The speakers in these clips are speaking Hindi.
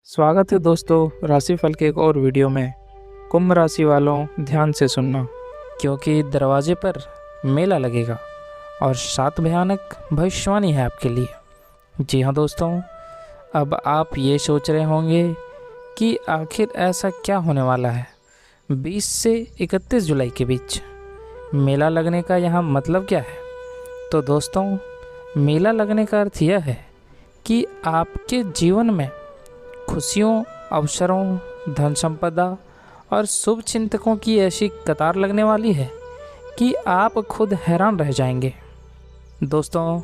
स्वागत है दोस्तों राशिफल के एक और वीडियो में। कुंभ राशि वालों ध्यान से सुनना, क्योंकि दरवाजे पर मेला लगेगा और 7 भयानक भविष्यवाणी है आपके लिए। जी हाँ दोस्तों, अब आप ये सोच रहे होंगे कि आखिर ऐसा क्या होने वाला है 20 से 31 जुलाई के बीच। मेला लगने का यहाँ मतलब क्या है? तो दोस्तों, मेला लगने का अर्थ यह है कि आपके जीवन में खुशियों, अवसरों, धन संपदा और शुभ चिंतकों की ऐसी कतार लगने वाली है कि आप खुद हैरान रह जाएंगे। दोस्तों,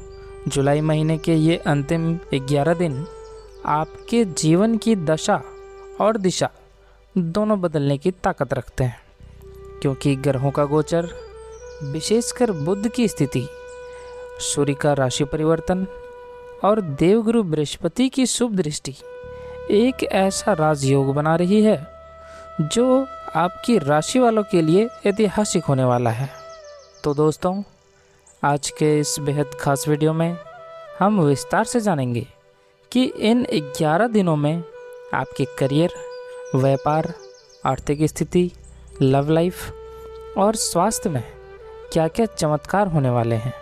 जुलाई महीने के ये अंतिम 11 दिन आपके जीवन की दशा और दिशा दोनों बदलने की ताकत रखते हैं, क्योंकि ग्रहों का गोचर, विशेषकर बुध की स्थिति, सूर्य का राशि परिवर्तन और देवगुरु बृहस्पति की शुभ दृष्टि एक ऐसा राजयोग बना रही है जो आपकी राशि वालों के लिए ऐतिहासिक होने वाला है। तो दोस्तों, आज के इस बेहद खास वीडियो में हम विस्तार से जानेंगे कि इन 11 दिनों में आपके करियर, व्यापार, आर्थिक स्थिति, लव लाइफ और स्वास्थ्य में क्या क्या चमत्कार होने वाले हैं।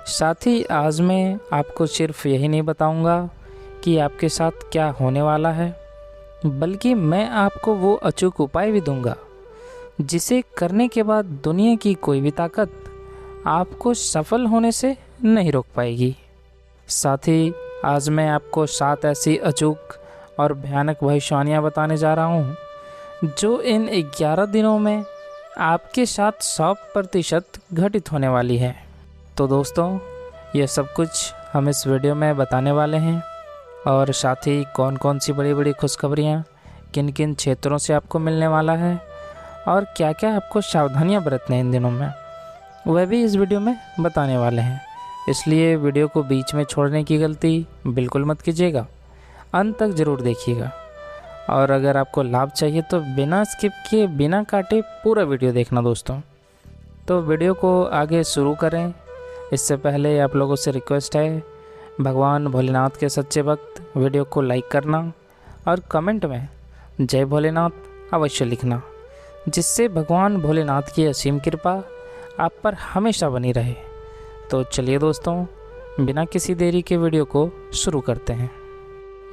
साथ ही आज मैं आपको सिर्फ यही नहीं बताऊंगा कि आपके साथ क्या होने वाला है, बल्कि मैं आपको वो अचूक उपाय भी दूंगा जिसे करने के बाद दुनिया की कोई भी ताकत आपको सफल होने से नहीं रोक पाएगी। साथ ही आज मैं आपको 7 ऐसी अचूक और भयानक भविष्यवाणियाँ बताने जा रहा हूँ जो इन 11 दिनों में आपके साथ 100% घटित होने वाली है। तो दोस्तों, ये सब कुछ हम इस वीडियो में बताने वाले हैं, और साथ ही कौन कौन सी बड़ी बड़ी खुशखबरियाँ किन किन क्षेत्रों से आपको मिलने वाला है और क्या क्या आपको सावधानियाँ बरतने इन दिनों में, वह भी इस वीडियो में बताने वाले हैं। इसलिए वीडियो को बीच में छोड़ने की गलती बिल्कुल मत कीजिएगा, अंत तक ज़रूर देखिएगा। और अगर आपको लाभ चाहिए तो बिना स्किप किए, बिना काटे पूरा वीडियो देखना दोस्तों। तो वीडियो को आगे शुरू करें इससे पहले आप लोगों से रिक्वेस्ट है, भगवान भोलेनाथ के सच्चे भक्त वीडियो को लाइक करना और कमेंट में जय भोलेनाथ अवश्य लिखना, जिससे भगवान भोलेनाथ की असीम कृपा आप पर हमेशा बनी रहे। तो चलिए दोस्तों, बिना किसी देरी के वीडियो को शुरू करते हैं।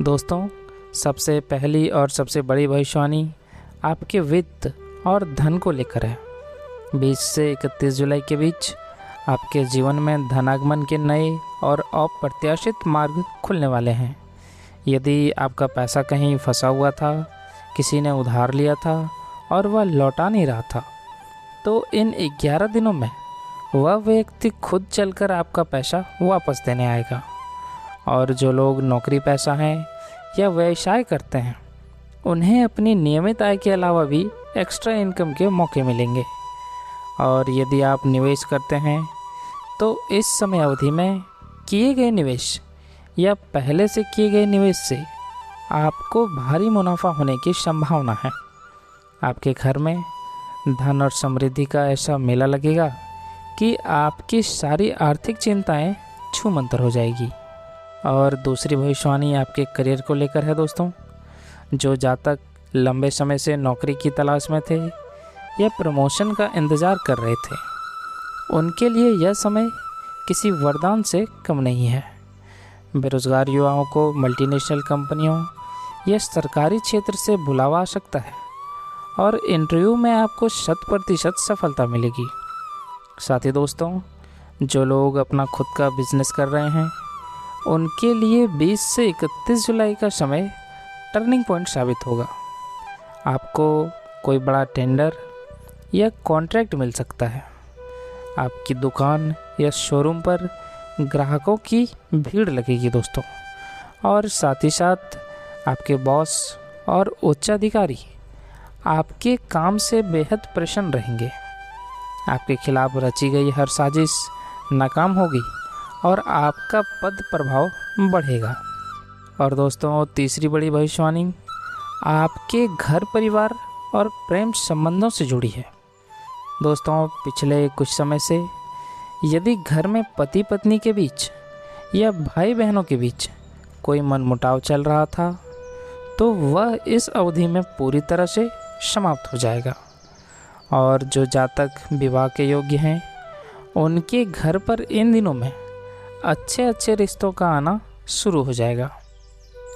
दोस्तों, सबसे पहली और सबसे बड़ी भविष्यवाणी आपके वित्त और धन को लेकर है। 20 से 31 जुलाई के बीच आपके जीवन में धनागमन के नए और अप्रत्याशित मार्ग खुलने वाले हैं। यदि आपका पैसा कहीं फंसा हुआ था, किसी ने उधार लिया था और वह लौटा नहीं रहा था, तो इन 11 दिनों में वह व्यक्ति खुद चलकर आपका पैसा वापस देने आएगा। और जो लोग नौकरी पेशा हैं या व्यवसाय करते हैं, उन्हें अपनी नियमित आय के अलावा भी एक्स्ट्रा इनकम के मौके मिलेंगे। और यदि आप निवेश करते हैं तो इस समय अवधि में किए गए निवेश या पहले से किए गए निवेश से आपको भारी मुनाफा होने की संभावना है। आपके घर में धन और समृद्धि का ऐसा मेला लगेगा कि आपकी सारी आर्थिक चिंताएं छूमंतर हो जाएगी। और दूसरी भविष्यवाणी आपके करियर को लेकर है दोस्तों। जो जातक लंबे समय से नौकरी की तलाश में थे या प्रमोशन का इंतज़ार कर रहे थे, उनके लिए यह समय किसी वरदान से कम नहीं है। बेरोजगार युवाओं को मल्टीनेशनल कंपनियों या सरकारी क्षेत्र से बुलावा आ सकता है और इंटरव्यू में आपको 100% सफलता मिलेगी। साथ ही दोस्तों, जो लोग अपना खुद का बिजनेस कर रहे हैं, उनके लिए 20 से 31 जुलाई का समय टर्निंग पॉइंट साबित होगा। आपको कोई बड़ा टेंडर या कॉन्ट्रैक्ट मिल सकता है। आपकी दुकान या शोरूम पर ग्राहकों की भीड़ लगेगी दोस्तों। और साथ ही साथ आपके बॉस और उच्चाधिकारी आपके काम से बेहद प्रसन्न रहेंगे। आपके खिलाफ रची गई हर साजिश नाकाम होगी और आपका पद प्रभाव बढ़ेगा। और दोस्तों, तीसरी बड़ी भविष्यवाणी आपके घर परिवार और प्रेम संबंधों से जुड़ी है। दोस्तों, पिछले कुछ समय से यदि घर में पति पत्नी के बीच या भाई बहनों के बीच कोई मनमुटाव चल रहा था, तो वह इस अवधि में पूरी तरह से समाप्त हो जाएगा। और जो जातक विवाह के योग्य हैं उनके घर पर इन दिनों में अच्छे अच्छे रिश्तों का आना शुरू हो जाएगा।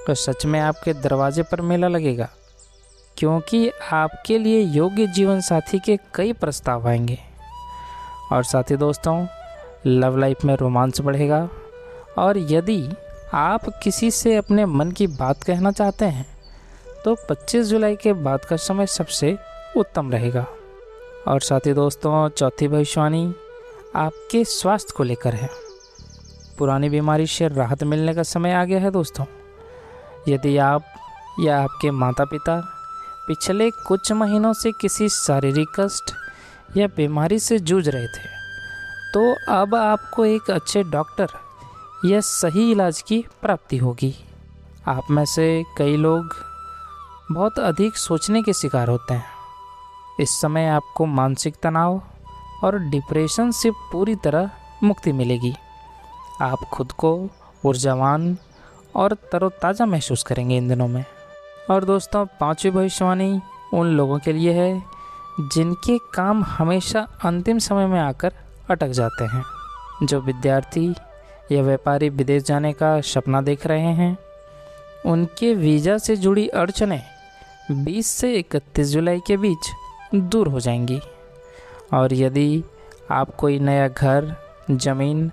तो सच में आपके दरवाजे पर मेला लगेगा, क्योंकि आपके लिए योग्य जीवन साथी के कई प्रस्ताव आएंगे। और साथ ही दोस्तों, लव लाइफ में रोमांस बढ़ेगा। और यदि आप किसी से अपने मन की बात कहना चाहते हैं तो 25 जुलाई के बाद का समय सबसे उत्तम रहेगा। और साथ ही दोस्तों, चौथी भविष्यवाणी आपके स्वास्थ्य को लेकर है। पुरानी बीमारी से राहत मिलने का समय आ गया है दोस्तों। यदि आप या आपके माता पिता पिछले कुछ महीनों से किसी शारीरिक कष्ट या बीमारी से जूझ रहे थे, तो अब आपको एक अच्छे डॉक्टर या सही इलाज की प्राप्ति होगी। आप में से कई लोग बहुत अधिक सोचने के शिकार होते हैं। इस समय आपको मानसिक तनाव और डिप्रेशन से पूरी तरह मुक्ति मिलेगी। आप खुद को ऊर्जावान और तरोताज़ा महसूस करेंगे इन दिनों में। और दोस्तों, पांचवी भविष्यवाणी उन लोगों के लिए है जिनके काम हमेशा अंतिम समय में आकर अटक जाते हैं। जो विद्यार्थी या व्यापारी विदेश जाने का सपना देख रहे हैं, उनके वीज़ा से जुड़ी अड़चनें 20 से 31 जुलाई के बीच दूर हो जाएंगी। और यदि आप कोई नया घर, ज़मीन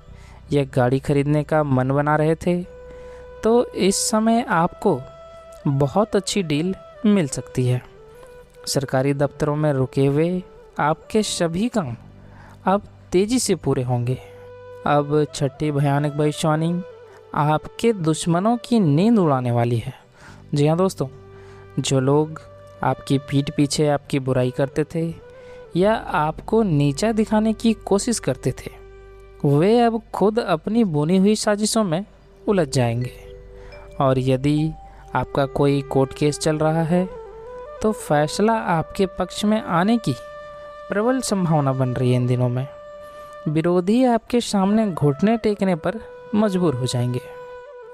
या गाड़ी खरीदने का मन बना रहे थे, तो इस समय आपको बहुत अच्छी डील मिल सकती है। सरकारी दफ्तरों में रुके हुए आपके सभी काम अब तेज़ी से पूरे होंगे। अब छठी भयानक भविष्यवाणी आपके दुश्मनों की नींद उड़ाने वाली है। जी हाँ दोस्तों, जो लोग आपकी पीठ पीछे आपकी बुराई करते थे या आपको नीचा दिखाने की कोशिश करते थे, वे अब खुद अपनी बुनी हुई साजिशों में उलझ जाएंगे। और यदि आपका कोई कोर्ट केस चल रहा है, तो फैसला आपके पक्ष में आने की प्रबल संभावना बन रही है इन दिनों में। विरोधी आपके सामने घुटने टेकने पर मजबूर हो जाएंगे।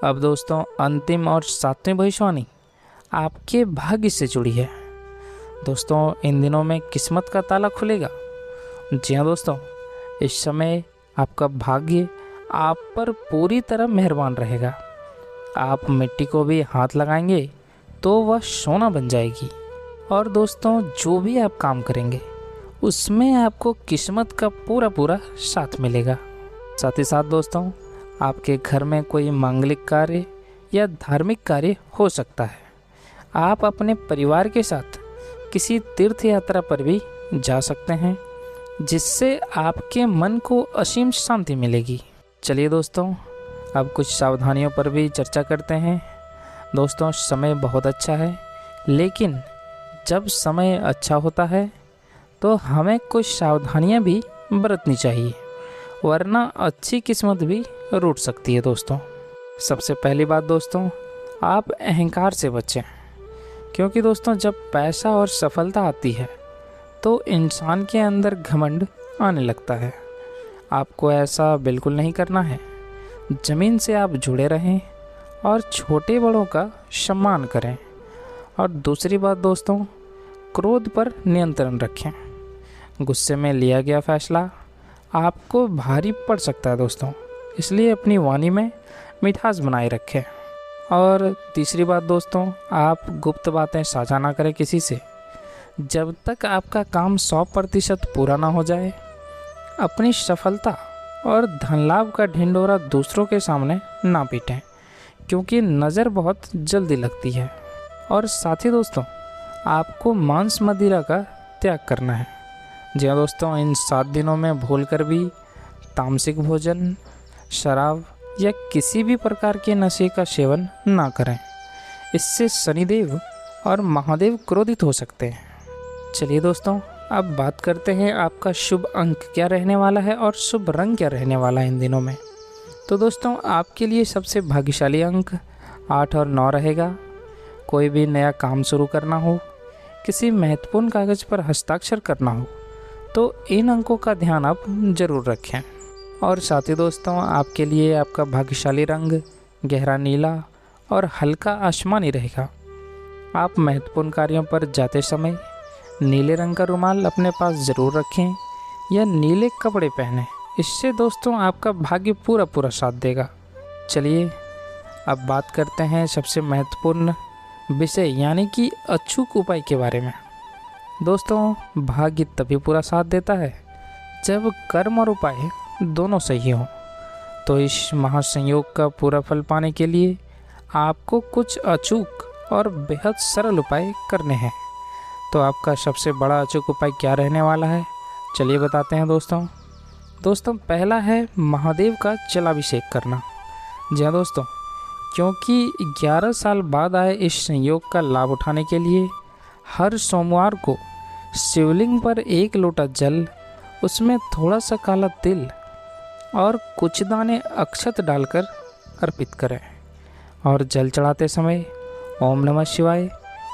अब दोस्तों, अंतिम और सातवीं भविष्यवाणी आपके भाग्य से जुड़ी है। दोस्तों, इन दिनों में किस्मत का ताला खुलेगा। जी हाँ दोस्तों, इस समय आपका भाग्य आप पर पूरी तरह मेहरबान रहेगा। आप मिट्टी को भी हाथ लगाएंगे तो वह सोना बन जाएगी। और दोस्तों, जो भी आप काम करेंगे उसमें आपको किस्मत का पूरा साथ मिलेगा। साथ ही साथ दोस्तों, आपके घर में कोई मांगलिक कार्य या धार्मिक कार्य हो सकता है। आप अपने परिवार के साथ किसी तीर्थ यात्रा पर भी जा सकते हैं, जिससे आपके मन को असीम शांति मिलेगी। चलिए दोस्तों, अब कुछ सावधानियों पर भी चर्चा करते हैं। दोस्तों, समय बहुत अच्छा है, लेकिन जब समय अच्छा होता है तो हमें कुछ सावधानियां भी बरतनी चाहिए, वरना अच्छी किस्मत भी रूठ सकती है दोस्तों। सबसे पहली बात दोस्तों, आप अहंकार से बचें, क्योंकि दोस्तों जब पैसा और सफलता आती है तो इंसान के अंदर घमंड आने लगता है। आपको ऐसा बिल्कुल नहीं करना है। ज़मीन से आप जुड़े रहें और छोटे बड़ों का सम्मान करें। और दूसरी बात दोस्तों, क्रोध पर नियंत्रण रखें। गुस्से में लिया गया फैसला आपको भारी पड़ सकता है दोस्तों, इसलिए अपनी वाणी में मिठास बनाए रखें। और तीसरी बात दोस्तों, आप गुप्त बातें साझा ना करें किसी से। जब तक आपका काम 100% पूरा ना हो जाए, अपनी सफलता और धन लाभ का ढिंढोरा दूसरों के सामने ना पीटें, क्योंकि नज़र बहुत जल्दी लगती है। और साथ ही दोस्तों, आपको मांस मदिरा का त्याग करना है। जी हाँ दोस्तों, इन 7 दिनों में भूलकर भी तामसिक भोजन, शराब या किसी भी प्रकार के नशे का सेवन ना करें। इससे शनिदेव और महादेव क्रोधित हो सकते हैं। चलिए दोस्तों, अब बात करते हैं आपका शुभ अंक क्या रहने वाला है और शुभ रंग क्या रहने वाला है इन दिनों में। तो दोस्तों, आपके लिए सबसे भाग्यशाली अंक 8 और 9 रहेगा। कोई भी नया काम शुरू करना हो, किसी महत्वपूर्ण कागज़ पर हस्ताक्षर करना हो, तो इन अंकों का ध्यान आप ज़रूर रखें। और साथ ही दोस्तों, आपके लिए आपका भाग्यशाली रंग गहरा नीला और हल्का आसमानी रहेगा। आप महत्वपूर्ण कार्यों पर जाते समय नीले रंग का रुमाल अपने पास ज़रूर रखें या नीले कपड़े पहनें। इससे दोस्तों आपका भाग्य पूरा साथ देगा। चलिए अब बात करते हैं सबसे महत्वपूर्ण विषय यानी कि अचूक उपाय के बारे में। दोस्तों भाग्य तभी पूरा साथ देता है जब कर्म और उपाय दोनों सही हों। तो इस महासंयोग का पूरा फल पाने के लिए आपको कुछ अचूक और बेहद सरल उपाय करने हैं। तो आपका सबसे बड़ा अचूक उपाय क्या रहने वाला है, चलिए बताते हैं दोस्तों पहला है महादेव का जलाभिषेक करना। जी हाँ दोस्तों, क्योंकि 11 साल बाद आए इस संयोग का लाभ उठाने के लिए हर सोमवार को शिवलिंग पर 1 लोटा जल, उसमें थोड़ा सा काला तिल और कुछ दाने अक्षत डालकर अर्पित करें और जल चढ़ाते समय ओम नमः शिवाय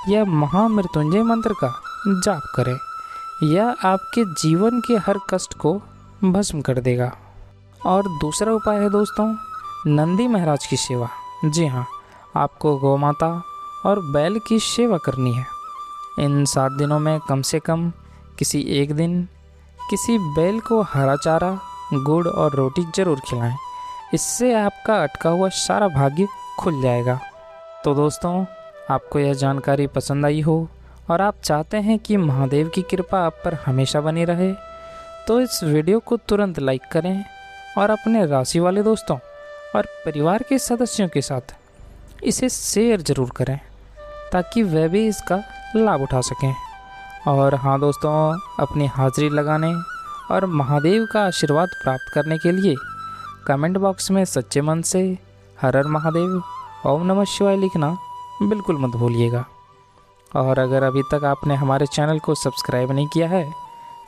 या महामृत्युंजय मंत्र का जाप करें। यह आपके जीवन के हर कष्ट को भस्म कर देगा। और दूसरा उपाय है दोस्तों नंदी महाराज की सेवा। जी हाँ, आपको गौ माता और बैल की सेवा करनी है। इन 7 दिनों में कम से कम किसी एक दिन किसी बैल को हरा चारा, गुड़ और रोटी ज़रूर खिलाएं। इससे आपका अटका हुआ सारा भाग्य खुल जाएगा। तो दोस्तों आपको यह जानकारी पसंद आई हो और आप चाहते हैं कि महादेव की कृपा आप पर हमेशा बनी रहे, तो इस वीडियो को तुरंत लाइक करें और अपने राशि वाले दोस्तों और परिवार के सदस्यों के साथ इसे शेयर ज़रूर करें ताकि वे भी इसका लाभ उठा सकें। और हाँ दोस्तों, अपनी हाजिरी लगाने और महादेव का आशीर्वाद प्राप्त करने के लिए कमेंट बॉक्स में सच्चे मन से हर हर महादेव, ओम नमः शिवाय लिखना बिल्कुल मत भूलिएगा। और अगर अभी तक आपने हमारे चैनल को सब्सक्राइब नहीं किया है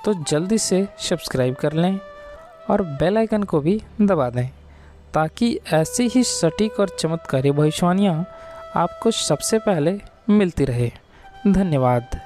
तो जल्दी से सब्सक्राइब कर लें और बेल आइकन को भी दबा दें ताकि ऐसी ही सटीक और चमत्कारी भविष्यवाणियाँ आपको सबसे पहले मिलती रहे। धन्यवाद।